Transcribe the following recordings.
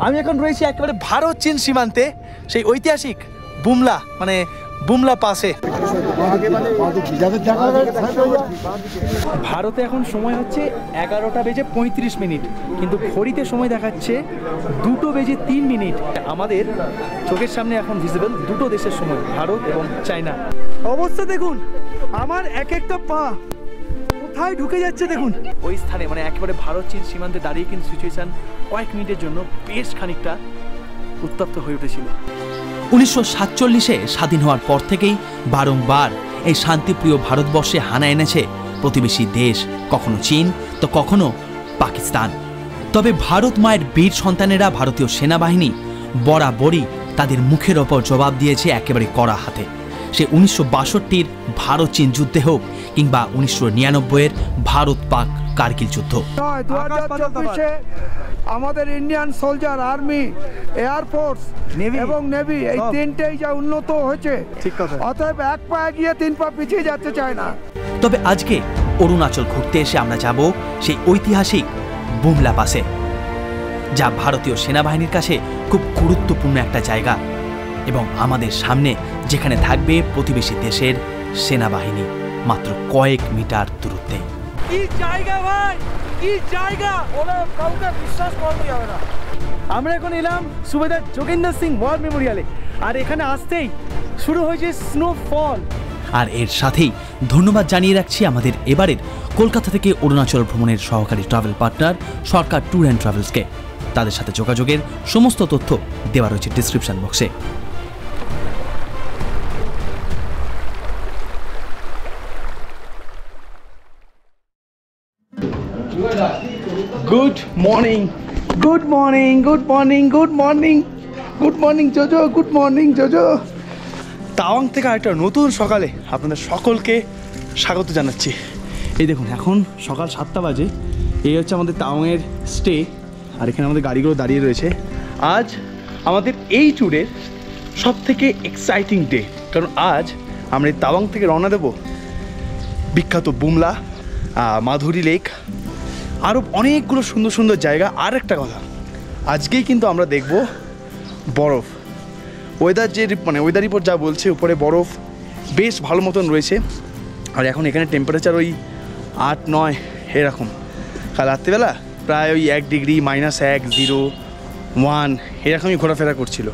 আমি এখন রয়েছি একেবারে ভারত চীন সীমান্তে, সেই ঐতিহাসিক বুমলা মানে বুমলা পাসে। ভারতে এখন সময় হচ্ছে 11টা বেজে 35 মিনিট, কিন্তু ঘড়িতে সময় দেখাচ্ছে 2টো বেজে 3 মিনিট। আমাদের চোখের সামনে এখন ভিজিবল দুটো দেশের সময়, ভারত এবং চায়না। অবস্থা দেখুন, আমার এক একটা পা কোথায় ঢুকে যাচ্ছে দেখুন। ওই স্থানে মানে একেবারে ভারত চীন সীমান্তে দাঁড়িয়ে কিন্তু সিচুয়েশন কয়েক মিনিটের জন্য বেশ খানিকটা উত্তপ্ত হয়ে উঠেছিল। 1947-এ স্বাধীন হওয়ার পর থেকেই বারংবার এই শান্তিপ্রিয় ভারতবর্ষে হানা এনেছে প্রতিবেশী দেশ, কখনো চীন তো কখনো পাকিস্তান। তবে ভারত মায়ের বীর সন্তানেরা ভারতীয় সেনাবাহিনী বরাবরই তাদের মুখের ওপর জবাব দিয়েছে একেবারে কড়া হাতে। সে 1962-র ভারত চীন যুদ্ধে হোক কিংবা 1999-এর ভারত পাক কার্গিল যুদ্ধ। আমাদের ইন্ডিয়ান সোলজার, আর্মি, এয়ারফোর্স এবং নেভি এই তিনটেই যা উন্নত হয়েছে, অতএব এক পা এগিয়ে 3 পা পিছিয়ে যাচ্ছে চায় না। তবে আজকে অরুণাচল ঘুরতে এসে আমরা যাব সেই ঐতিহাসিক বুমলা পাসে, যা ভারতীয় সেনাবাহিনীর কাছে খুব গুরুত্বপূর্ণ একটা জায়গা, এবং আমাদের সামনে যেখানে থাকবে প্রতিবেশী দেশের সেনাবাহিনী মাত্র কয়েক মিটার দূরত্বে। কি জায়গা ভাই, কি জায়গা, ওরা কাউকে বিশ্বাস করা যাবে না। আমরা এখন এলাম সুবেদার যোগেন্দ্র সিং ওয়ার মেমোরিয়ালে, আর এখানে আসতেই শুরু হয়েছে স্নোফল। আর এর সাথেই ধন্যবাদ জানিয়ে রাখছি আমাদের এবারের কলকাতা থেকে অরুণাচল ভ্রমণের সহকারী travel partner Sarkar tour and ট্রাভেলসকে। তাদের সাথে যোগাযোগের সমস্ত তথ্য দেওয়া রয়েছে ডিসক্রিপশন বক্সে। Good morning, good morning, good morning, good morning, good morning Jojo, good morning Jojo. Tawang থেকে আরেকটা নতুন সকালে আপনাদের সকলকে স্বাগত জানাচ্ছি। এই দেখুন, এখন সকাল 7টা বাজে। এই হচ্ছে আমাদের তাওয়াংয়ের স্টে, আর এখানে আমাদের গাড়িগুলো দাঁড়িয়ে রয়েছে। আজ আমাদের এই ট্যুরের সব থেকে এক্সাইটিং ডে, কারণ আজ আমরা এই তাওয়াং থেকে রওনা দেব বিখ্যাত বুমলা, মাধুরী লেক, আরও অনেকগুলো সুন্দর সুন্দর জায়গা। আর একটা কথা, আজকেই কিন্তু আমরা দেখব বরফ। ওয়েদার যে মানে ওয়েদার রিপোর্ট যা বলছে, উপরে বরফ বেশ ভালো মতন রয়েছে। আর এখন এখানে টেম্পারেচার ওই 8-9 এরকম। কাল রাত্রিবেলা প্রায় ওই 1 ডিগ্রি, -1, 0, 1 এরকমই ঘোরাফেরা করছিল।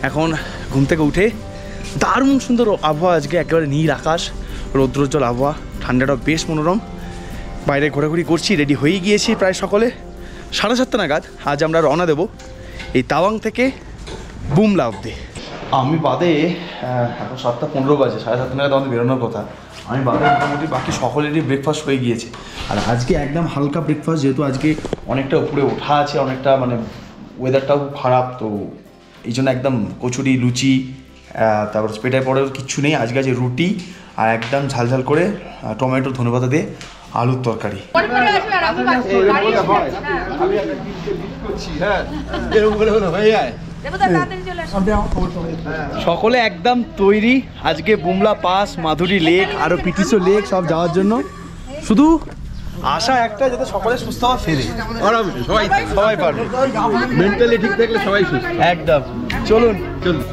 এখন ঘুম থেকে উঠে দারুণ সুন্দর আবহাওয়া, আজকে একেবারে নীল আকাশ, রৌদ্রোজ্জ্বল আবহাওয়া, ঠান্ডাটা বেশ মনোরম। বাইরে ঘোরাঘুরি করছি, রেডি হয়ে গিয়েছি প্রায় সকলে। 7:30 নাগাদ আজ আমরা রওনা দেব এই তাওয়াং থেকে বুমলা অবধি। আমি বাদে এখন 7:15 বাজে, 7:30 নাগাদ আমাদের বেরোনোর কথা। আমি বাদে মোটামুটি বাকি সকলেরই ব্রেকফাস্ট হয়ে গিয়েছে। আর আজকে একদম হালকা ব্রেকফাস্ট, যেহেতু আজকে অনেকটা উপরে ওঠা আছে, অনেকটা মানে ওয়েদারটাও খারাপ, তো এই জন্য একদম কচুরি, লুচি, তারপর পেটায় পড়ে কিচ্ছু নেই। আজকে আছে রুটি আর একদম ঝালঝাল করে টমেটো ধনেপাতা দিয়ে আলুর তরকারি। সকলে একদম তৈরি আজকে বুমলা পাস, মাধুরী লেক, আরো পিটিসো লেক সব যাওয়ার জন্য। শুধু আশা একটা, যাতে সকলে সুস্থ হওয়া ফেরে, সবাই পারবে, মেন্টালি ঠিক থাকলে সবাই সুস্থ একদম। চলুন চলুন।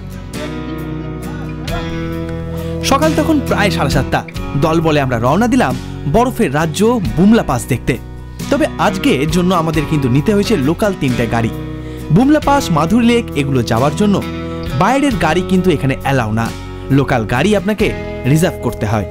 সকাল তখন প্রায় 7:30। দল বলে আমরা রওনা দিলাম বরফের রাজ্য বুমলা পাস দেখতে। তবে আজকের জন্য আমাদের কিন্তু নিতে হয়েছে লোকাল 3টে গাড়ি। বুমলা পাস, মাধুরী লেক এগুলো যাওয়ার জন্য বাইরের গাড়ি কিন্তু এখানে অ্যালাউ না, লোকাল গাড়ি আপনাকে রিজার্ভ করতে হয়।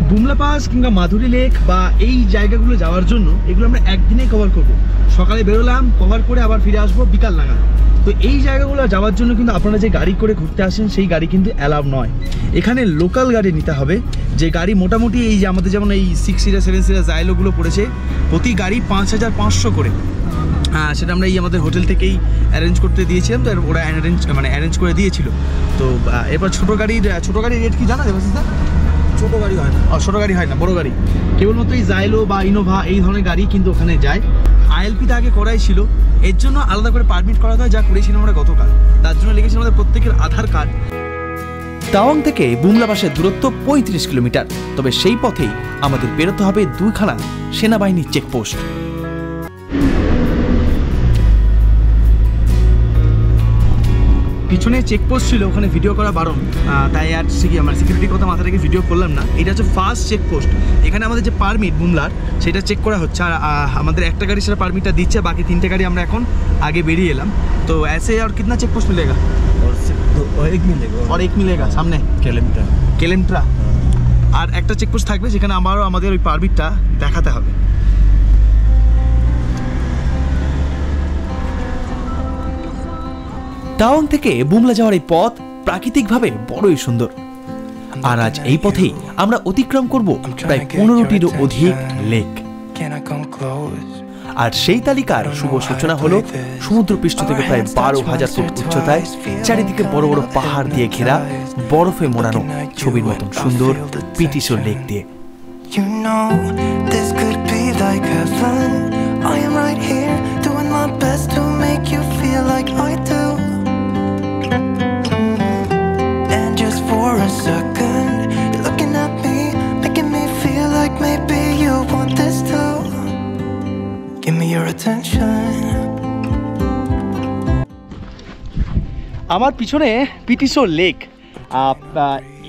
বুমলা পাস কিংবা মাধুরী লেক বা এই জায়গাগুলো যাওয়ার জন্য এগুলো আমরা একদিনে কভার করব। সকালে বেরোলাম, কভার করে আবার ফিরে আসবো বিকাল নাগাদ। তো এই জায়গাগুলো যাওয়ার জন্য কিন্তু আপনারা যে গাড়ি করে ঘুরতে আসেন সেই গাড়ি কিন্তু অ্যালাউ নয়। এখানে লোকাল গাড়ি নিতে হবে, যে গাড়ি মোটামুটি এই যে আমাদের যেমন এই 6 সিটার 7 সিটার জাইলোগুলো পড়েছে, প্রতি গাড়ি 5500 করে। হ্যাঁ, সেটা আমরা এই আমাদের হোটেল থেকেই অ্যারেঞ্জ করতে দিয়েছিলাম, তো ওরা অ্যারেঞ্জ করে দিয়েছিল। তো এরপর ছোটো গাড়ির রেট কি জানা যাবে? ছোটো গাড়ি হয় না, ছোটো গাড়ি হয় না, বড়ো গাড়ি কেবলমাত্র এই জাইলো বা ইনোভা এই ধরনের গাড়ি কিন্তু ওখানে যায়। ILPটা আগে করাই ছিল, এর জন্য আলাদা করে পারমিট করা হয়, যা করেছিলাম আমরা গতকাল। তার জন্য লিখেছিলাম আমাদের প্রত্যেকের আধার কার্ড। তাওয়াং থেকে বুমলা পাসের দূরত্ব 35 কিলোমিটার। তবে সেই পথেই আমাদের বেরোতে হবে 2খানা সেনাবাহিনীর চেকপোস্ট। পিছনে চেকপোস্ট ছিল, ওখানে ভিডিও করা বারণ, তাই আর আমার সিকিউরিটির কথা মাথা রেখে ভিডিও করলাম না। এটা হচ্ছে ফার্স্ট চেকপোস্ট। এখানে আমাদের যে পারমিট বুমলার সেটা চেক করা হচ্ছে, আর আমাদের একটা গাড়ি সেটা পারমিটটা দিচ্ছে, বাকি 3টে গাড়ি আমরা এখন আগে বেরিয়ে এলাম। তো ऐसे और कितना चेक पोस्ट मिलेगा? और एक मिलेगा और एक मिलेगा सामने কেলেমট্রা। আর একটা চেকপোস্ট থাকবে যেখানে আমাদের ওই পারমিটটা দেখাতে হবে। তাওয়াং থেকে বুমলা যাওয়ার এই পথ প্রাকৃতিকভাবে বড়ই সুন্দর। আর আজ এই পথেই আমরা অতিক্রম করব প্রায় 15টিরও অধিক লেক। আর সেই তালিকার শুভ সূচনা হলো সমুদ্রপৃষ্ঠ থেকে প্রায় 12,000 ফুট উচ্চতায়, চারিদিকে বড় বড় পাহাড় দিয়ে ঘেরা, বরফে মোড়ানো ছবির মতন সুন্দর পিটিশো লেক দিয়ে। You know, this could be like heaven. I am right here, doing my best to make you feel like I do. And just for a second, you're looking at me, making me feel like maybe you want this too. Give me your attention. আমার পিছনে পিটিশো lake.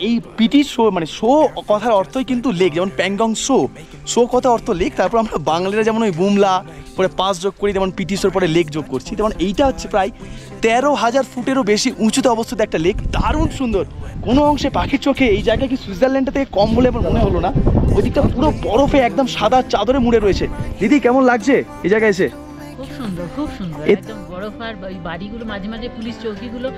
এই PT show মানে show কথার অর্থই কিন্তু lake, যেমন Pangong show কথা অর্থ লেক। তারপর আমরা বাঙালিরা যেমন ওই বুমলা পরে পাস যোগ করি, যেমন পিটিশোর পরে লেক যোগ করছি, তেমন এইটা হচ্ছে প্রায় 13,000 ফুটেরও বেশি উঁচুতে অবস্থিত একটা লেক, দারুণ সুন্দর। কোনো অংশে পাখির চোখে এই জায়গায় কি সুইজারল্যান্ডের থেকে কম বলে আমার মনে হলো না। ওই দিকটা পুরো বরফে একদম সাদা চাদরে মুড়ে রয়েছে। দিদি কেমন লাগছে এই জায়গায় এসে? খুব সুন্দর, খুব সুন্দর, একদম বরফ। আর ওই বাড়িগুলো মাঝে মাঝে পুলিশ চৌকিগুলো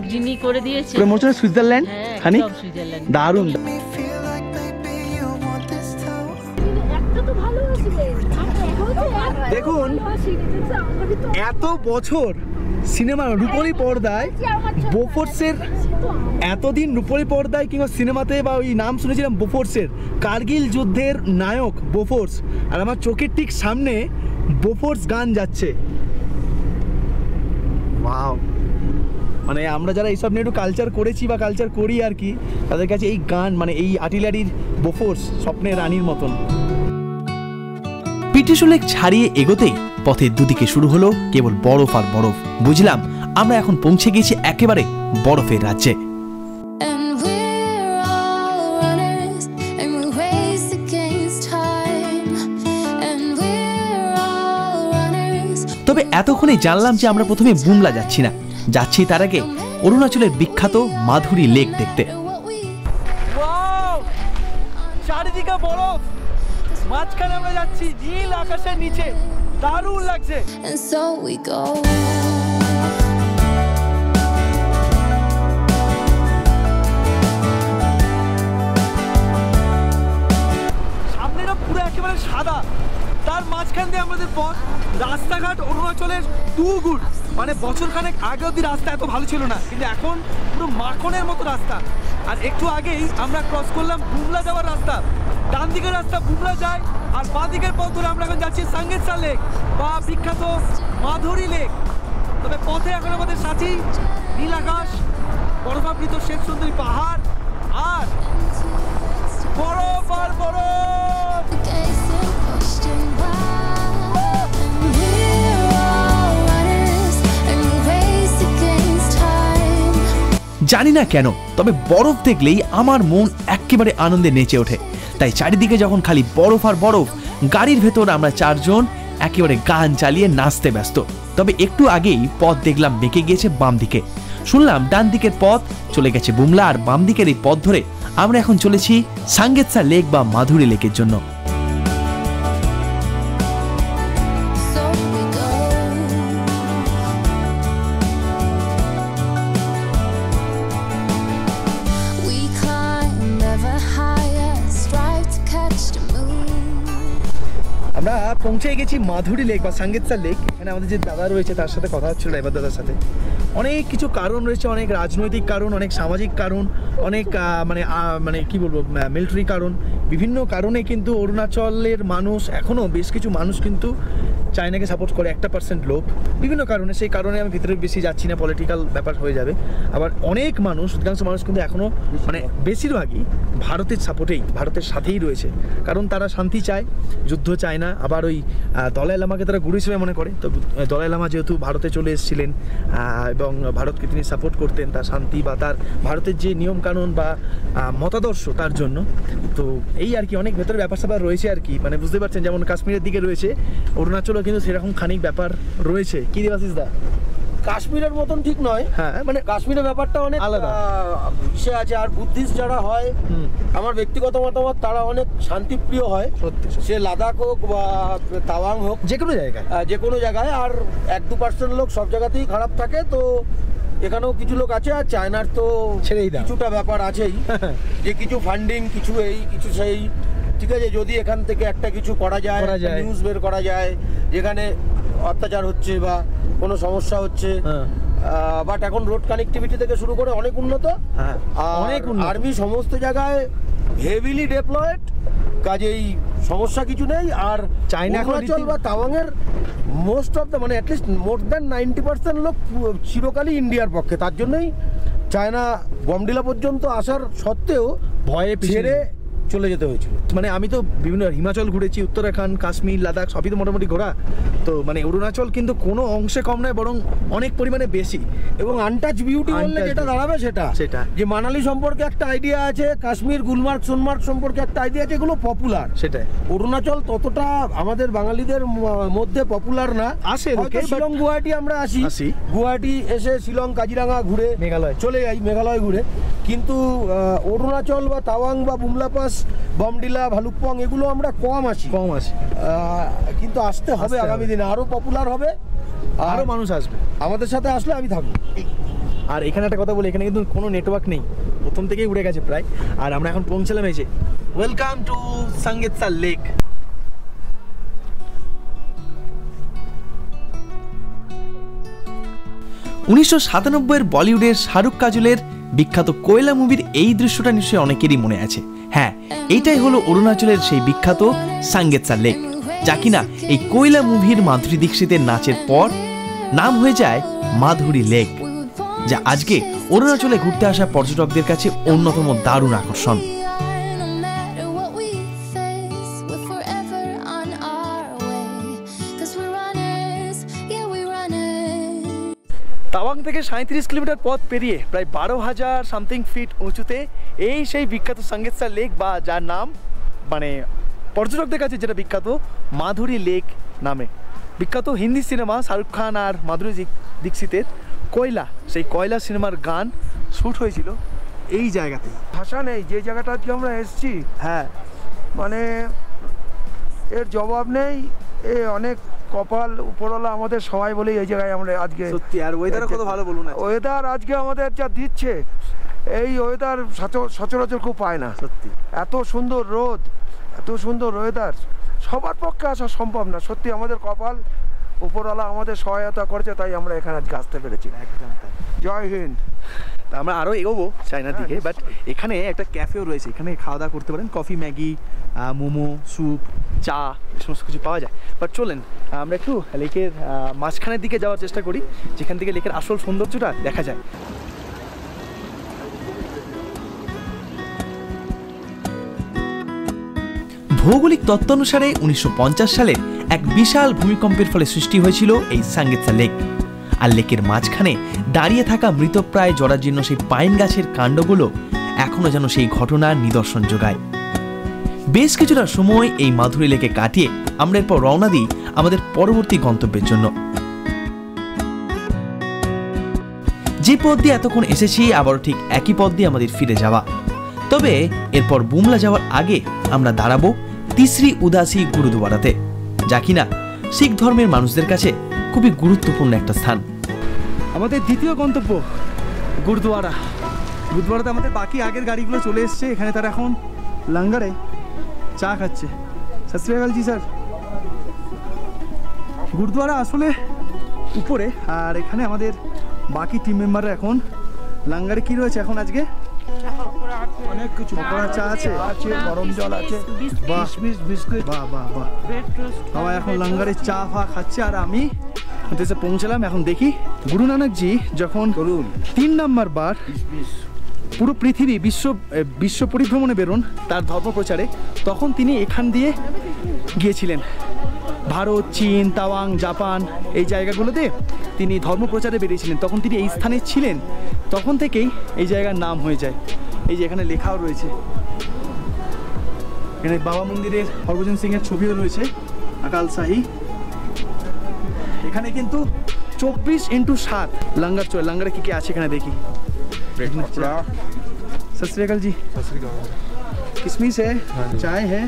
গ্রিনি করে দিয়েছে, পুরো মনে হচ্ছে সুইজারল্যান্ড খানি, সুইজারল্যান্ড দারুণ। Me feel like maybe you want this too. দেখুন এত বছর সিনেমা রূপলি পর্দায় বোফোর্সের, এতদিন রূপলি পর্দায় কিংবা সিনেমাতে বা ওই নাম শুনেছিলাম বোফোর্সের, কার্গিল যুদ্ধের নায়ক বোফোর্স, আর আমার চোখের ঠিক সামনে বোফোর্স গান যাচ্ছে। ওয়াও, মানে আমরা যারা এইসব নিয়ে একটু কালচার করেছি বা কালচার করি আর কি, তাদের কাছে এই গান মানে এই আর্টিলারির বোফোর্স স্বপ্নের রানীর মতন। পিটিশো লেক ছাড়িয়ে এগোতেই পথের দুদিকে শুরু হলো কেবল বরফ আর বরফ। বুঝলাম আমরা এখন পৌঁছে গেছি একেবারে বরফের রাজ্যে। And we're all runners, and we race against time. And we're all runners. তবে এতক্ষণে জানলাম যে আমরা প্রথমে বুমলা যাচ্ছি না, যাচ্ছি তার আগে অরুণাচলের বিখ্যাত মাধুরী লেক দেখতে। চারিদিকে বরফ, মাঝখানে আমরা যাচ্ছি নীল আকাশের নিচে, দারুণ লাগছে। And so we go. সামনেটা পুরো একেবারে সাদা, তার মাঝখান দিয়ে আমাদের পথ। রাস্তাঘাট অরুণাচলের টু গুড, মানে বছরখানেক আগে অব্দি রাস্তা এত ভালো ছিল না, কিন্তু এখন পুরো মাখনের মতো রাস্তা। আর একটু আগেই আমরা ক্রস করলাম বুমলা যাওয়ার রাস্তা। ডান দিকের রাস্তা বুমলা যায়, আর বাঁ দিকের পথ ধরে আমরা এখন যাচ্ছি সাঙ্গেতসা লেক বা বিখ্যাত মাধুরী লেক। তবে পথে এখন আমাদের সাথী নীল আকাশ, বরফাবৃত শ্বেত সুন্দরী পাহাড়, আর বরফ আর বরফ। Gazing, question why. And we're all runners, and we race against time. জানি না কেন, তবে বরফ দেখলেই আমার মন একেবারে আনন্দে নেচে ওঠে। তাই চারিদিকে যখন খালি বরফ আর বরফ, গাড়ির ভেতর আমরা চারজন একেবারে গান চালিয়ে নাচতে ব্যস্ত। তবে একটু আগেই পথ দেখলাম বেঁকে গিয়েছে বাম দিকে। শুনলাম ডান দিকের পথ চলে গেছে বুমলা, আর বাম দিকের এই পথ ধরে আমরা এখন চলেছি সাঙ্গেতসা লেক বা মাধুরী লেকের জন্য। So we go. We climb ever higher, strive to catch the moon. আমরা পৌঁছে গেছি মাধুরী লেক বা সাঙ্গেতসা লেক। এখানে আমাদের যে দাদা রয়েছে তার সাথে কথা হচ্ছিল, ড্রাইভার দাদার সাথে। অনেক কিছু কারণ রয়েছে, অনেক রাজনৈতিক কারণ, অনেক সামাজিক কারণ, অনেক মানে কি বলবো মিলিটারি কারণ, বিভিন্ন কারণে কিন্তু অরুণাচলের মানুষ এখনও বেশ কিছু মানুষ কিন্তু চায়নাকে সাপোর্ট করে 1% লোক বিভিন্ন কারণে, সেই কারণে আমি ভিতরে বেশি যাচ্ছি না, পলিটিক্যাল ব্যাপার হয়ে যাবে। আবার অনেক মানুষ, অধিকাংশ মানুষ কিন্তু এখনও মানে বেশিরভাগই ভারতের সাপোর্টেই, ভারতের সাথেই রয়েছে, কারণ তারা শান্তি চায়, যুদ্ধ চায় না। আবার ওই দলাই লামাকে তারা গুরু হিসেবে মনে করে। তো দলাই লামা যেহেতু ভারতে চলে এসেছিলেন এবং ভারতকে তিনি সাপোর্ট করতেন তার শান্তি বা তার ভারতের যে নিয়মকানুন বা মতাদর্শ তার জন্য, তো এই আর কি অনেক ভেতরে ব্যাপার স্যাপার রয়েছে আর কি, মানে বুঝতে পারছেন যেমন কাশ্মীরের দিকে রয়েছে, অরুণাচলও কিন্তু সেরকম খানিক ব্যাপার রয়েছে। কি দেবাশিস দা? কাশ্মীরের মতন ঠিক নয়, হ্যাঁ মানে কাশ্মীরের ব্যাপারটা অনেক আলাদা ইসে আছে। আর বুদ্ধিস্ট যারা হয়, আমার ব্যক্তিগত মতামত, তারা অনেক শান্তিপ্রিয় হয়, সত্যি, সে লাদাখ হোক বা তাওয়াং হোক, যে কোনো জায়গায়, যে কোনো জায়গায়। আর 1-2% লোক সব জায়গাতেই খারাপ থাকে, তো এখানেও কিছু লোক আছে। আর চায়নার তো ছেড়েই দাও, কিছুটা ব্যাপার আছেই, যে কিছু ফান্ডিং, কিছু এই কিছু সেই, ঠিক আছে। যদি এখান থেকে একটা কিছু করা যায়, নিউজ বের করা যায় যেখানে অত্যাচার হচ্ছে বা কোনো সমস্যা হচ্ছে, বাট এখন রোড কানেক্টিভিটি থেকে শুরু করে অনেক উন্নত, অনেক আর্মি সমস্ত জায়গায় হেভিলি ডেপ্লয়েড, কাজেই সমস্যা কিছু নেই। আর চায়না অরুণাচল বা তাওয়াংয়ের মোস্ট অফ দ্য, মানে অ্যাটলিস্ট মোর দ্যান 90% লোক চিরকালই ইন্ডিয়ার পক্ষে। তার জন্যই চায়না বমডিলা পর্যন্ত আসার সত্ত্বেও ভয়ে ছেড়ে চলে যেতে হয়েছিল। মানে আমি তো বিভিন্ন হিমাচল ঘুরেছি, উত্তরাখণ্ড, কাশ্মীর, লাদাখ সবই তো মোটামুটি ঘোরা, তো মানে অরুণাচল কিন্তু কোনো অংশে কম নয়, বরং অনেক পরিমাণে বেশি। এবং আনটাচ বিউটি বললে যেটা দাঁড়াবে সেটা যে মানালি সম্পর্কে একটা আইডিয়া আছে, কাশ্মীর, গুলমার্গ, সোনমার্গ সম্পর্কে একটা আইডিয়া আছে, এগুলো পপুলার। সেটাই অরুণাচল ততটা আমাদের বাঙালিদের মধ্যে পপুলার না। আসে শিলং, গুয়াহাটি আমরা আসি, গুয়াহাটি এসে শিলং, কাজিরাঙা ঘুরে মেঘালয় চলে যাই, মেঘালয় ঘুরে। কিন্তু অরুণাচল বা তাওয়াং বা বুমলা পাস, বমডিলা, ভালুকপং এগুলো আমরা কম আসি। কিন্তু আসতে হবে, আগামী দিনে আরো পপুলার হবে, আরো মানুষ আসবে। আমাদের সাথে আসলে আমি থাকবো। আর এখানে একটা কথা বলি, এখানে কিন্তু কোনো নেটওয়ার্ক নেই, প্রথম থেকেই উড়ে গেছে প্রায়। আর আমরা এখন পৌঁছলাম এই যে ওয়েলকাম টু সাঙ্গেতসা লেক। 1997 বলিউডের শাহরুখ কাজলের বিখ্যাত কোয়লা মুভির এই দৃশ্যটা নিশ্চয়ই অনেকেরই মনে আছে। হ্যাঁ, এইটাই হলো অরুণাচলের সেই বিখ্যাত সাঙ্গেতসা লেক, যা কিনা এই কোয়লা মুভির মাধুরী দীক্ষিতের নাচের পর নাম হয়ে যায় মাধুরী লেক, যা আজকে অরুণাচলে ঘুরতে আসা পর্যটকদের কাছে অন্যতম দারুণ আকর্ষণ। তাওয়াং থেকে 37 কিলোমিটার পথ পেরিয়ে প্রায় 12,000 সামথিং ফিট উঁচুতে এই সেই বিখ্যাত সাঙ্গেতসা লেক, বা যার নাম মানে পর্যটকদের কাছে যেটা বিখ্যাত মাধুরী লেক নামে। বিখ্যাত হিন্দি সিনেমা শাহরুখ খান আর মাধুরী দীক্ষিতের কয়লা, সেই কয়লা সিনেমার গান শ্যুট হয়েছিল এই জায়গাতে। ভাষা নেই, যে জায়গাটা আজকে আমরা এসেছি, হ্যাঁ মানে এর জবাব নেই। এ অনেক কপাল উপরওয়ালা আমাদের সবাই বলে এই জায়গায় আমরা আজকে। সত্যি। আর ওয়েদারও কত ভালো বলুন। ওয়েদার আজকে আমাদের যা দিচ্ছে, এই ওয়েদার সচরাচর খুব পায় না। সত্যি এত সুন্দর রোদ, এত সুন্দর ওয়েদার সবার পক্ষে আসা সম্ভব না। সত্যি আমাদের কপাল, উপরওয়ালা আমাদের সহায়তা করছে, তাই আমরা এখানে আজকে আসতে পেরেছি। একদম। জয় হিন্দ। আমরা আরও এগোবো চায়নার দিকে, বাট এখানে একটা ক্যাফেও রয়েছে, এখানে খাওয়া দাওয়া করতে পারেন। কফি, ম্যাগি, মোমো, স্যুপ, চা, এই সমস্ত কিছু পাওয়া যায়। বাট চলেন আমরা একটু লেকের মাঝখানের দিকে যাওয়ার চেষ্টা করি, যেখান থেকে লেকের আসল সৌন্দর্যটা দেখা যায়। ভৌগোলিক তত্ত্ব অনুসারে 1950 সালে এক বিশাল ভূমিকম্পের ফলে সৃষ্টি হয়েছিল এই সাঙ্গেতসা লেক। আর লেকের মাঝখানে দাঁড়িয়ে থাকা মৃতপ্রায় জরাজীর্ণ সেই পাইন গাছের কাণ্ডগুলো এখনো যেন সেই ঘটনার নিদর্শন যোগায়। বেশ কিছুটা সময় এই মাধুরী লেকে কাটিয়ে আমরা এরপর রওনা দিই আমাদের পরবর্তী গন্তব্যের জন্য। যে পথ দিয়ে এতক্ষণ এসেছি, আবারও ঠিক একই পথ দিয়ে আমাদের ফিরে যাওয়া। তবে এরপর বুমলা যাওয়ার আগে আমরা দাঁড়াবো তিসরি উদাসী গুরুদুয়ারাতে, যা কিনা শিখ ধর্মের মানুষদের কাছে খুবই গুরুত্বপূর্ণ একটা স্থান। আমাদের দ্বিতীয় গন্তব্য গুরুদুয়ারা। গুরুদুয়ারাতে আমাদের বাকি আগের গাড়িগুলো চলে এসছে, এখানে তারা এখন লঙ্গারে চা খাচ্ছে। সত শ্রী আকাল জি স্যার। গুরুদুয়ারা আসলে উপরে, আর এখানে আমাদের বাকি টিম মেম্বাররা এখন লঙ্গারে কি রয়েছে এখন আজকে অনেক কিছু পকোড়া চা আছে, গরম জল আছে, কিশমিশ বিস্কুট। বাহ বাহ বাহ। বাবা এখন লঙ্গারে চা ফা খাচ্ছে আর আমি দেশে পৌঁছলাম। এখন দেখি গুরু নানকজি যখন 3 নম্বর বার পুরো পৃথিবী বিশ্ব পরিভ্রমণে বেরোন তার ধর্ম প্রচারে, তখন তিনি এখান দিয়ে গিয়েছিলেন। ভারত, চীন, তাওয়াং, জাপান এই জায়গাগুলোতে তিনি ধর্ম প্রচারে বেরিয়েছিলেন। তখন তিনি এই স্থানে ছিলেন, তখন থেকেই এই জায়গার নাম হয়ে যায়। এই যে এখানে লেখাও রয়েছে, এখানে বাবা মন্দিরের হরভজন সিং এর ছবিও রয়েছে, আকাল শাহী। এখানে কিন্তু 24x7 লঙ্গার চলে। লঙ্গারে কি কি আছে এখানে দেখি। सत श्री अकाल जी। किशमिश है, चाय है,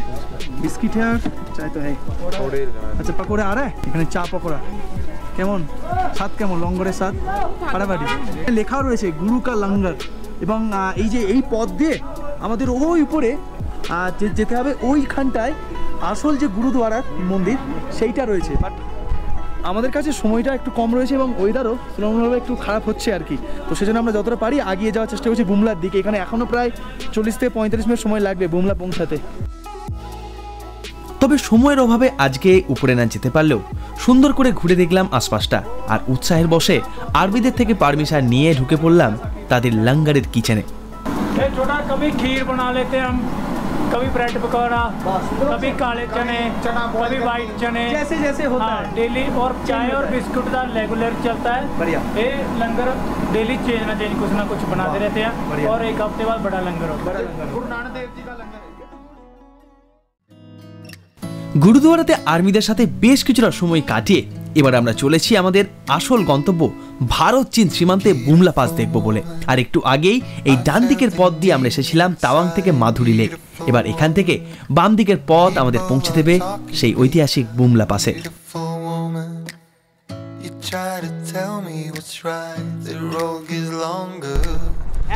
बिस्किट है और चाय तो है। अच्छा पकोड़ा आ रहा है এখানে চা পকোড়া। কেমন স্বাদ, কেমন লঙ্গরের স্বাদ? ফাটাফাটি। লেখাও রয়েছে গুরু কা লঙ্গর। এবং এই যে এই পথ দিয়ে আমাদের ওই উপরে যেতে হবে, ওইখানটায় আসল যে গুরুদুয়ারার মন্দির সেইটা রয়েছে। বাট আমাদের কাছে সময়টা একটু কম রয়েছে এবং ওয়েদারও তুলনামূলকভাবে একটু খারাপ হচ্ছে আর কি। তো সেজন্য আমরা যতটা পারি এগিয়ে যাওয়ার চেষ্টা করছি বুমলার দিকে। এখানে এখনও প্রায় 40 থেকে 45 মিনিট সময় লাগবে বুমলা পৌঁছাতে। তবে সময়ের অভাবে আজকে উপরে না যেতে পারলেও সুন্দর করে ঘুরে দেখলাম আশপাশটা, আর উৎসাহের বসে আরবিদের থেকে পারমিশন নিয়ে ঢুকে পড়লাম তাদের লঙ্গারের কিচেনে। छोटा कभी खीर बना लेते हैं हम, कभी ब्रेड पकौड़ा, कभी काले चने, कभी वाइट चने, जैसे जैसे होता है डेली। और चाय और बिस्कुट का रेगुलर चलता है। बढ़िया। ये लंगर डेली चेंज ना चेंज कुछ ना कुछ बनाते रहते हैं। और एक हफ्ते बाद बड़ा लंगर होता है। गुरु नानक देव जी का लंगर है। গুরুদুয়ারাতে আর্মিদের সাথে বেশ কিছুটা সময় কাটিয়ে এবার আমরা চলেছি আমাদের আসল গন্তব্য ভারত চীন সীমান্তে বুমলা পাস দেখব বলে। আর একটু আগেই এই ডান দিকের পথ দিয়ে আমরা এসেছিলাম তাওয়াং থেকে মাধুরী লেক। এবার এখান থেকে বাম দিকের পথ আমাদের পৌঁছে দেবে সেই ঐতিহাসিক বুমলা পাসে।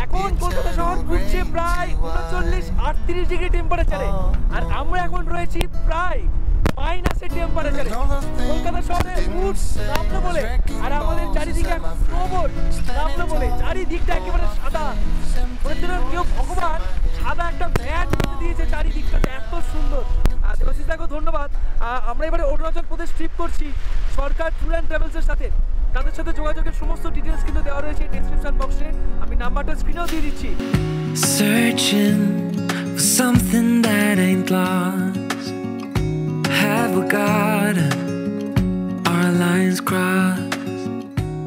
এখন কলকাতা শহর ঘুরছে প্রায় 39-38 ডিগ্রি টেম্পারেচারে, আর আমরা এখন রয়েছি প্রায় মাইনাসের টেম্পারেচারে। কলকাতা শহরে উঠ নামলো বলে আর আমাদের চারিদিকে স্নোবোর্ড নামলো বলে চারিদিকটা একেবারে সাদা। কেউ ভগবান সাদা একটা ম্যাট দিয়েছে চারিদিকটা, এত সুন্দর। আর দেবাশিসদাকে ধন্যবাদ। আমরা এবারে অরুণাচল প্রদেশ ট্রিপ করছি সরকার ট্যুর অ্যান্ড ট্রাভেলসের সাথে। তাদের সাথে যোগাযোগের সমস্ত ডিটেলস কিন্তু দেওয়া রয়েছে ডেসক্রিপশন বক্সে, আমি নাম্বারটা স্ক্রিনেও দিয়ে দিচ্ছি। Searching for something that ain't lost. Have we got our lines crossed?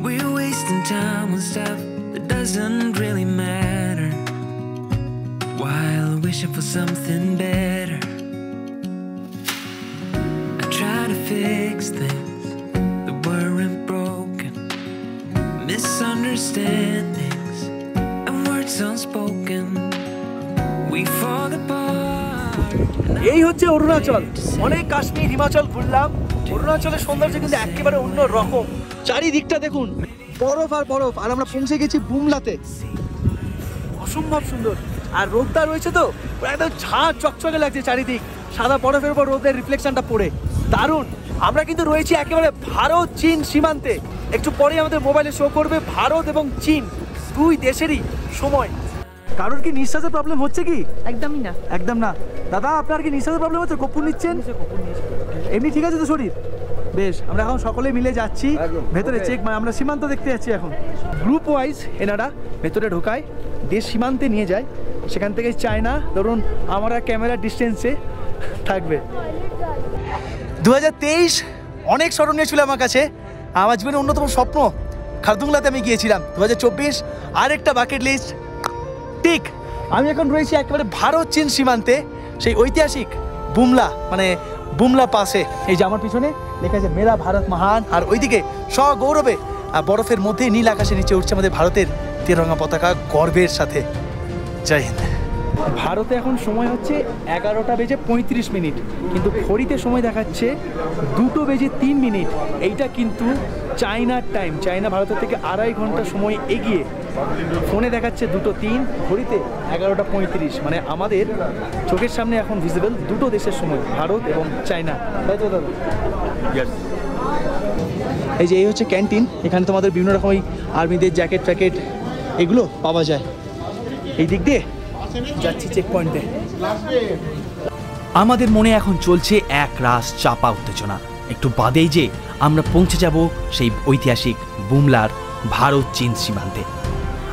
We're wasting time on stuff that doesn't really matter, while wishing for something better. I try to fix things that weren't broken, misunderstandings and words unspoken. We fall apart. এই হচ্ছে অরুণাচল। অনেক কাশ্মীর হিমাচল ঘুরলাম, অরুণাচলের সৌন্দর্য কিন্তু একেবারে অন্য রকম। চারিদিকটা দেখুন বরফ আর বরফ, আর আমরা পৌঁছে গেছি বুমলাতে। অসম্ভব সুন্দর, আর রোদটা রয়েছে তো একদম ঝাঁ চকচকে লাগছে চারিদিক, সাদা বরফের উপর রোদের রিফ্লেকশনটা পড়ে দারুণ। আমরা কিন্তু রয়েছি একেবারে ভারত চীন সীমান্তে। একটু পরে আমাদের মোবাইলে শো করবে ভারত এবং চীন দুই দেশেরই সময়। কারোর কি নিঃশ্বাসের প্রবলেম হচ্ছে কি? একদমই না, একদম না। দাদা আপনার কি নিঃশ্বাসের প্রবলেম হচ্ছে? কর্পূর নিচ্ছেন? এমনি ঠিক আছে তো শরীর? বেশ, আমরা এখন সকলে মিলে যাচ্ছি ভেতরে চেক, মানে আমরা সীমান্ত দেখতে যাচ্ছি এখন। গ্রুপ ওয়াইজ এনারা ভেতরে ঢোকায়, দেশ সীমান্তে নিয়ে যায়, সেখান থেকে চায়না ধরুন আমরা ক্যামেরার ডিস্টেন্সে থাকবে। 2023 অনেক স্মরণীয় ছিল আমার কাছে। আমার জীবনের অন্যতম স্বপ্ন খারদুংলাতে আমি গিয়েছিলাম। 2024 আরেকটা বাকেট লিস্ট ঠিক। আমি এখন রয়েছি একেবারে ভারত চীন সীমান্তে, সেই ঐতিহাসিক বুমলা, মানে বুমলা পাসে। এই যে আমার পিছনে লেখা আছে মেরা ভারত মহান, আর ওইদিকে সগৌরবে বরফের মধ্যে নীল আকাশে নিচে উঠছে আমাদের ভারতের তিরঙ্গা পতাকা গর্বের সাথে। জয় হিন্দ। ভারতে এখন সময় হচ্ছে 11:35, কিন্তু ঘড়িতে সময় দেখাচ্ছে 2:03। এইটা কিন্তু চায়নার টাইম। চায়না ভারতের থেকে 2.5 ঘন্টা সময় এগিয়ে। ফোনে দেখাচ্ছে 2:03, ঘড়িতে 11:35। মানে আমাদের চোখের সামনে এখন ভিজিবল দুটো দেশের সময়, ভারত এবং চায়না। তাই তো দাদা? এই যে এই হচ্ছে ক্যান্টিন। এখানে তোমাদের বিভিন্ন রকম আর্মিদের জ্যাকেট ফ্যাকেট এগুলো পাওয়া যায়। এই দিক দিয়ে যাচ্ছি চেক পয়েন্টে। আমাদের মনে এখন চলছে এক রাস চাপা উত্তেজনা। একটু বাদেই যে আমরা পৌঁছে যাব সেই ঐতিহাসিক বুমলার ভারত চীন সীমান্তে।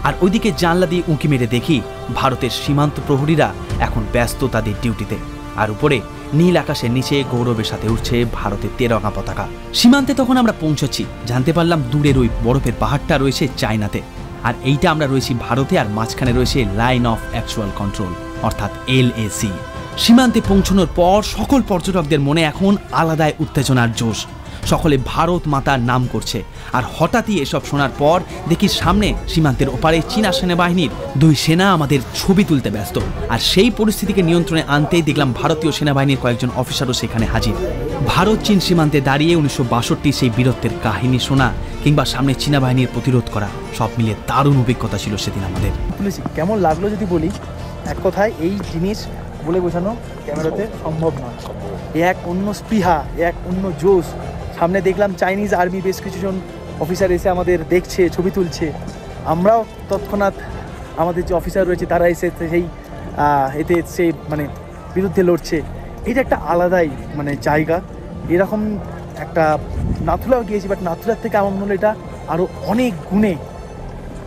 আর ওইদিকে জানলা দিয়ে উঁকি মেরে দেখি ভারতের সীমান্ত প্রহরীরা এখন ব্যস্ত তাদের ডিউটিতে। আর উপরে নীল আকাশের নিচে গৌরবের সাথে উঠছে ভারতের তেরঙ্গা পতাকা। সীমান্তে তখন আমরা পৌঁছাচ্ছি, জানতে পারলাম দূরের ওই বরফের পাহাড়টা রয়েছে চায়নাতে, আর এইটা আমরা রয়েছি ভারতে, আর মাঝখানে রয়েছে লাইন অফ অ্যাকচুয়াল কন্ট্রোল অর্থাৎ LAC। সীমান্তে পৌঁছানোর পর সকল পর্যটকদের মনে এখন আলাদাই উত্তেজনার জোশ। সকলে ভারত মাতার নাম করছে। আর হঠাৎই এসব শোনার পর দেখি সামনে সীমান্তের ওপারে চীনা সেনাবাহিনীর দুই সেনা আমাদের ছবি তুলতে ব্যস্ত। আর সেই পরিস্থিতিকে নিয়ন্ত্রণে আনতেই দেখলাম ভারতীয় সেনাবাহিনীর কয়েকজন অফিসারও সেখানে হাজির। ভারত চীন সীমান্তে দাঁড়িয়ে 1962 সেই বীরত্বের কাহিনী শোনা কিংবা সামনে চীনা বাহিনীর প্রতিরোধ করা, সব মিলিয়ে দারুণ অভিজ্ঞতা ছিল সেদিন আমাদের। কেমন লাগলো যদি বলি, এক কথায় এই জিনিস বলে বোঝানো ক্যামেরাতে সম্ভব নয়। এক অন্য স্পৃহা, এক অন্য জোশ। সামনে দেখলাম চাইনিজ আর্মি বেশ কিছুজন অফিসার এসে আমাদের দেখছে, ছবি তুলছে। আমরাও তৎক্ষণাৎ আমাদের যে অফিসার রয়েছে তারা এসে সেই এতে সে মানে বিরুদ্ধে লড়ছে। এটা একটা আলাদাই মানে জায়গা। এরকম একটা নাথুলাও গিয়েছি, বাট নাথুলার থেকে আমার মনে হলো এটা আরও অনেক গুণে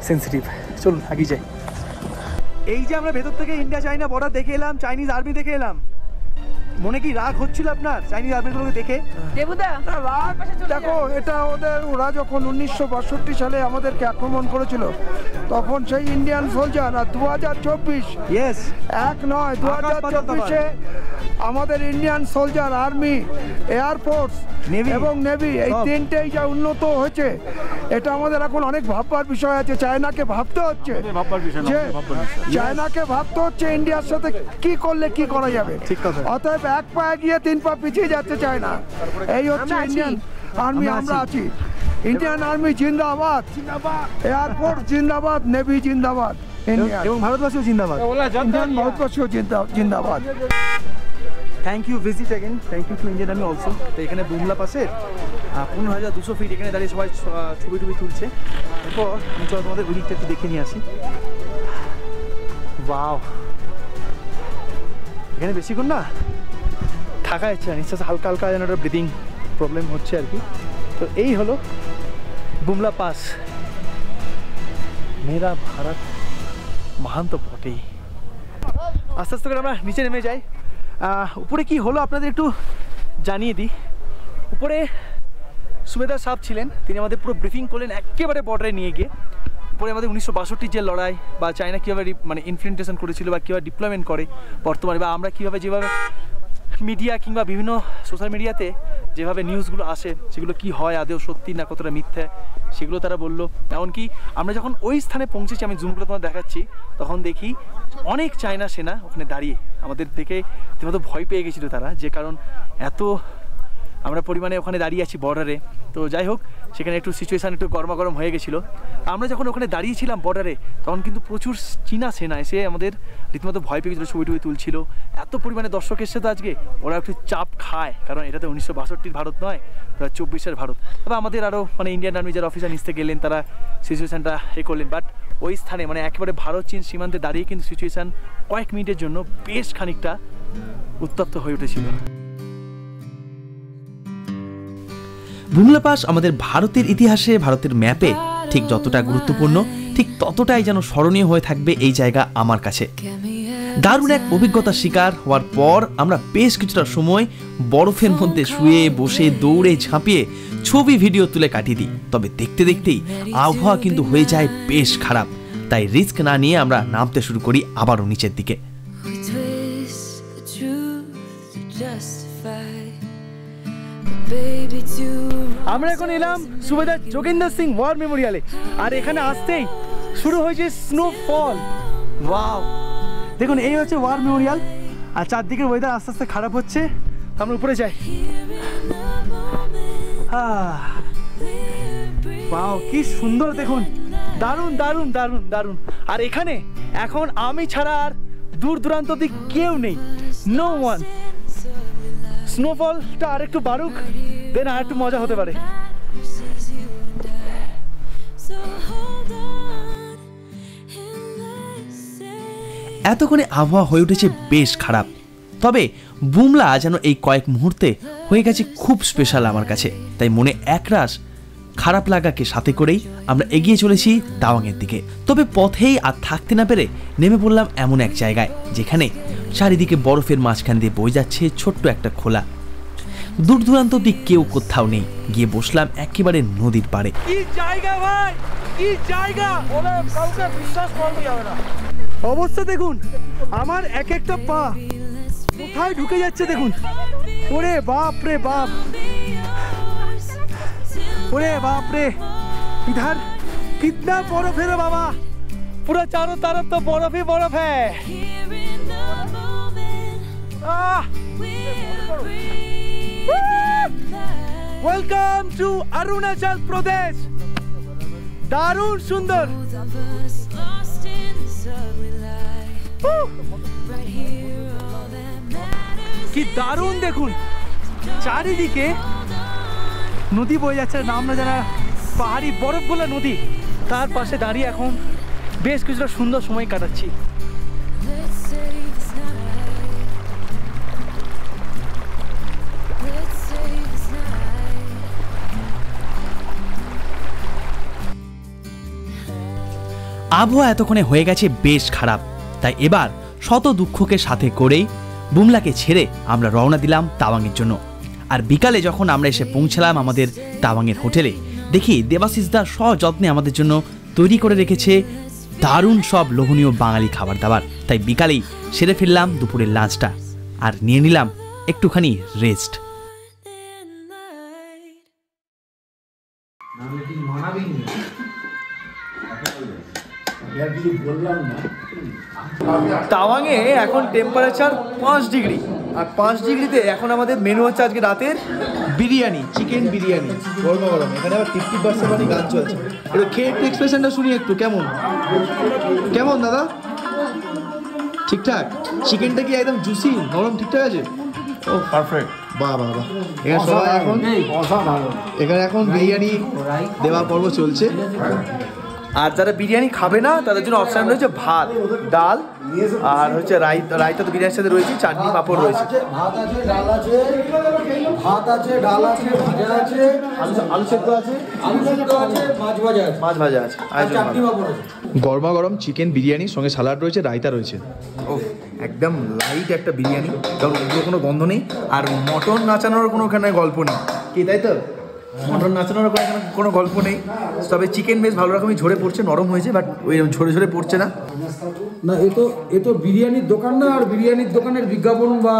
সেন্সিটিভ। চলুন আগে যাই। এই যে আমরা ভেতর থেকে ইন্ডিয়া চাইনা বর্ডার দেখে এলাম, চাইনিজ আর্মি দেখে এলাম, মনে কি রাগ হচ্ছিল আপনার চাইনিজ আর্মিগুলোকে দেখে? দেখো, এটা ওরা যখন 1962 সালে আমাদেরকে আক্রমণ করেছিল তখন সেই ইন্ডিয়ান সোলজার, আর 2024 এক নয় 2024-এ আমাদের ইন্ডিয়ান সোলজার, আর্মি, এয়ারফোর্স এবং নেভি এই তিনটেই যা উন্নত হয়েছে, এটা আমাদের এখন অনেক ভাববার বিষয় আছে। চায়নাকে ভাবতে হচ্ছে যে চায়নাকে ভাবতে হচ্ছে ইন্ডিয়ার সাথে কি করলে কি করা যাবে। অতএব এক পা এগিয়ে 3 পা পিছিয়ে যাচ্ছে চায়না। এই হচ্ছে ইন্ডিয়ান আর্মি, আমরা আছি। ইন্ডিয়ান আর্মি জিন্দাবাদ, এয়ারফোর্স জিন্দাবাদ, নেভি জিন্দাবাদ, এবং ভারতবাসীও জিন্দাবাদ, ইন্ডিয়ান ভারতবাসীও জিন্দাবাদ। Thank you, visit again, thank you to Indian army also. তো এখানে বুমলা পাশের 15,200 ফিট এখানে দাঁড়িয়ে সবাই ছবি টবি তুলছে। এরপর আমি চলো তোমাদের ওই দিকটা একটু দেখে নিয়ে আসি। বাও, এখানে বেশিক্ষণ না থাকা যাচ্ছে না, নিঃশ্বাস হালকা হালকা যেন একটা ব্রিদিং প্রবলেম হচ্ছে আর কি। তো এই হলো বুমলা পাস। মেরা ভারত মহান তো বটেই। আস্তে আস্তে করে আমরা নিচে নেমে যাই। উপরে কি হলো আপনাদের একটু জানিয়ে দিই। উপরে সুবেদার সাহেব ছিলেন, তিনি আমাদের পুরো ব্রিফিং করলেন একেবারে বর্ডারে নিয়ে গিয়ে। উপরে আমাদের 1962 যে লড়াই বা চায়না কীভাবে মানে ইনফিল্ট্রেশন করেছিল বা কীভাবে ডিপ্লয়মেন্ট করে বর্তমানে, বা আমরা কীভাবে যেভাবে মিডিয়া কিংবা বিভিন্ন সোশ্যাল মিডিয়াতে যেভাবে নিউজগুলো আসে সেগুলো কি হয়, আদৌ সত্যি না কতটা মিথ্যে, সেগুলো তারা বললো। এমনকি আমরা যখন ওই স্থানে পৌঁছেছি, আমি জুম করে তোমার দেখাচ্ছি, তখন দেখি অনেক চায়না সেনা ওখানে দাঁড়িয়ে আমাদের দেখে রীতিমতো ভয় পেয়ে গেছিলো তারা, যে কারণ এত আমরা পরিমাণে ওখানে দাঁড়িয়ে আছি বর্ডারে। তো যাই হোক, সেখানে একটু সিচুয়েশান একটু গরমাগরম হয়ে গেছিলো। আমরা যখন ওখানে দাঁড়িয়েছিলাম বর্ডারে, তখন কিন্তু প্রচুর চীনা সেনা এসে আমাদের রীতিমতো ভয় পেয়ে গেছিলো, ছবি টবি তুলছিল। এত পরিমাণে দর্শক এসছে তো আজকে, ওরা একটু চাপ খায়, কারণ এটা তো 1962 ভারত নয়, 2024 ভারত। তবে আমাদের আরও মানে ইন্ডিয়ান আর্মি যারা অফিসার নিচে গেলেন তারা সিচুয়েশানটা করলেন। বাট ওই স্থানে মানে একেবারে ভারত চীন সীমান্তে দাঁড়িয়ে কিন্তু সিচুয়েশান কয়েক মিনিটের জন্য বেশ খানিকটা উত্তপ্ত হয়ে উঠেছিল। বুমলা পাস আমাদের ভারতের ইতিহাসে, ভারতের ম্যাপে ঠিক যতটা গুরুত্বপূর্ণ, ঠিক ততটাই যেন স্মরণীয় হয়ে থাকবে এই জায়গা আমার কাছে। দারুণ এক অভিজ্ঞতার শিকার হওয়ার পর আমরা বেশ কিছুটা সময় বরফের মধ্যে শুয়ে বসে দৌড়ে ঝাঁপিয়ে ছবি ভিডিও তুলে কাটিয়ে দিই। তবে দেখতে দেখতেই আবহাওয়া কিন্তু হয়ে যায় বেশ খারাপ, তাই রিস্ক না নিয়ে আমরা নামতে শুরু করি আবারও নিচের দিকে। আমরা এখন এলাম সুবেদার যোগেন্দ্র সিং ওয়ার মেমোরিয়ালে, আর এখানে আসতেই শুরু হয়েছে স্নোফল। ওয়াও, দেখুন এই হচ্ছে ওয়ার মেমোরিয়াল, আর চারদিকের ওয়েদার আস্তে আস্তে খারাপ হচ্ছে। আমরা উপরে যাই। ওয়াও, কি সুন্দর দেখুন, দারুণ দারুণ দারুণ দারুণ। আর এখানে এখন আমি ছাড়া আর দূর দূরান্ত অব্দি কেউ নেই, নো ওয়ান। স্নোফলটা আর একটু বাড়ুক, দেন আর একটু মজা হতে পারে। এতক্ষণে আবহাওয়া হয়ে উঠেছে বেশ খারাপ, তবে বুমলা যেন এই কয়েক মুহূর্তে হয়ে গেছে খুব স্পেশাল আমার কাছে। তাই মনে একরাশ খারাপ লাগাকে সাথে করেই আমরা এগিয়ে চলেছি তাওয়াংয়ের দিকে। তবে পথেই আর থাকতে না পেরে নেমে পড়লাম এমন এক জায়গায় যেখানে চারিদিকে বরফের মাঝখান দিয়ে বয়ে যাচ্ছে ছোট্ট একটা খোলা। দূর দূরান্ত দিক কেউ কোথাও নেই। গিয়ে বসলাম একেবারে নদীর পাড়ে। কি জায়গা ভাই, কি জায়গা, বলে কাউকে বিশ্বাস করা যাবে না। অবস্থা দেখুন, আমার এক একটা পা কোথায় ঢুকে যাচ্ছে দেখুন। ওরে বাপ রে বাপ, ওরে বাप रे, इधर कितना बर्फ है रे बाबा, पूरा चारों तरफ तो बर्फ ही बर्फ है। Welcome to Arunachal Pradesh. दारुण सुंदर, কি দারুণ দেখুন, চারিদিকে নদী বয়ে যাচ্ছে, নাম না জানা পাহাড়ি বরফগুলো নদী, তার পাশে দাঁড়িয়ে এখন বেশ কিছুটা সুন্দর সময় কাটাচ্ছি। আবহাওয়া এতক্ষণে হয়ে গেছে বেশ খারাপ, তাই এবার শত দুঃখকে সাথে করেই বুমলাকে ছেড়ে আমরা রওনা দিলাম তাওয়াংয়ের জন্য। আর বিকালে যখন আমরা এসে পৌঁছলাম আমাদের তাওয়াংয়ের হোটেলে, দেখি দেবাশিসদা সযত্নে আমাদের জন্য তৈরি করে রেখেছে দারুণ সব লোভনীয় বাঙালি খাবার দাবার। তাই বিকালেই সেরে ফেললাম দুপুরের লাঞ্চটা আর নিয়ে নিলাম একটুখানি রেস্ট। তাওয়াংয়ে এখন টেম্পারেচার 5 ডিগ্রি, আর 5 ডিগ্রিতে এখন আমাদের মেনু হচ্ছে আজকে রাতের বিরিয়ানি, চিকেন বিরিয়ানি গরম গরম। এখানে আবার 50% মানে গান চলছে। একটু খেয়ে একটু এক্সপ্রেশনটা শুনি একটু, কেমন কেমন দাদা? ঠিকঠাক? চিকেনটা কি একদম জুসি নরম ঠিকঠাক আছে? ও পারফেক্ট, বাহ বাহ বাহ। এখানে সবাই এখানে এখন বিরিয়ানি দেওয়া পর্ব চলছে। আর যারা বিরিয়ানি খাবে না তাদের জন্য অপশান রয়েছে ভাত, ডাল আর হচ্ছে রায়তা তো বিরিয়ানির সাথে রয়েছে, চাটনি পাঁপড় রয়েছে, ভাত আছে, ডাল আছে, ভাত আছে, ডাল আছে, ভাজা আছে, আলু সেদ্ধ আছে, আলু সেদ্ধ আছে, মাছ ভাজা আছে, মাছ ভাজা আছে, চাটনি পাঁপড় আছে। গরমা গরম চিকেন বিরিয়ানির সঙ্গে সালাড রয়েছে, রায়তা রয়েছে। ও একদম লাইট একটা বিরিয়ানি, কারণ ওগুলো কোনো গন্ধ নেই। আর মটন নাচানোর কোনো ওখানে গল্প নেই, কি তাই তো? মটন নাচানোর কোনো গল্প নেই। তবে চিকেন বেশ ভালো রকমই ঝরে পড়ছে, নরম হয়েছে, বাট ওই ঝরে ঝরে পড়ছে না। না, এ তো বিরিয়ানির দোকান না, আর বিরিয়ানির দোকানের বিজ্ঞাপন বা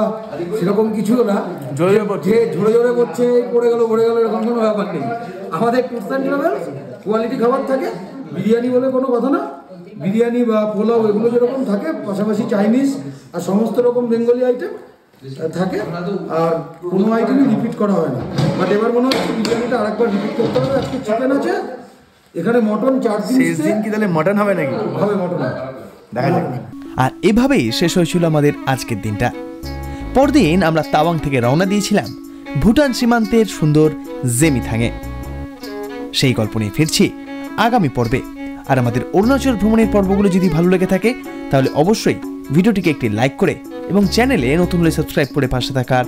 সেরকম কিছু না। ঝরে ঝরে পড়ছে, পড়ে গেল এরকম কোনো ব্যাপার নেই। আমাদের টুরস অ্যান্ড ট্রাভেলস কোয়ালিটি খাবার থাকে, বিরিয়ানি বলে কোনো কথা না। বিরিয়ানি বা পোলাও এগুলো যেরকম থাকে, পাশাপাশি চাইনিজ আর সমস্ত রকম বেঙ্গলি আইটেম থাকে, আর কোনো আইটেমই রিপিট করা হয় না। বাট এবার মনে হচ্ছে বিরিয়ানিটা আরেকবার রিপিট করতে হবে। আজকে চিকেন আছে, এখানে মটন 4 দিন। শেষ দিন কি তাহলে মটন হবে নাকি? হবে, মটন দেখা যাক। আর এভাবেই শেষ হয়েছিল আমাদের আজকের দিনটা। পরদিন আমরা তাওয়াং থেকে রওনা দিয়েছিলাম ভুটান সীমান্তের সুন্দর জেমিথাংয়ে। সেই গল্প নিয়ে ফিরছি আগামী পর্বে। আর আমাদের অরুণাচল ভ্রমণের পর্বগুলো যদি ভালো লেগে থাকে তাহলে অবশ্যই ভিডিওটিকে একটি লাইক করে এবং চ্যানেলে নতুন হলে সাবস্ক্রাইব করে পাশে থাকার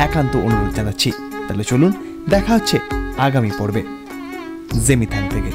একান্ত অনুরোধ জানাচ্ছি। তাহলে চলুন, দেখা হচ্ছে আগামী পর্বে জেমিথাং থেকে।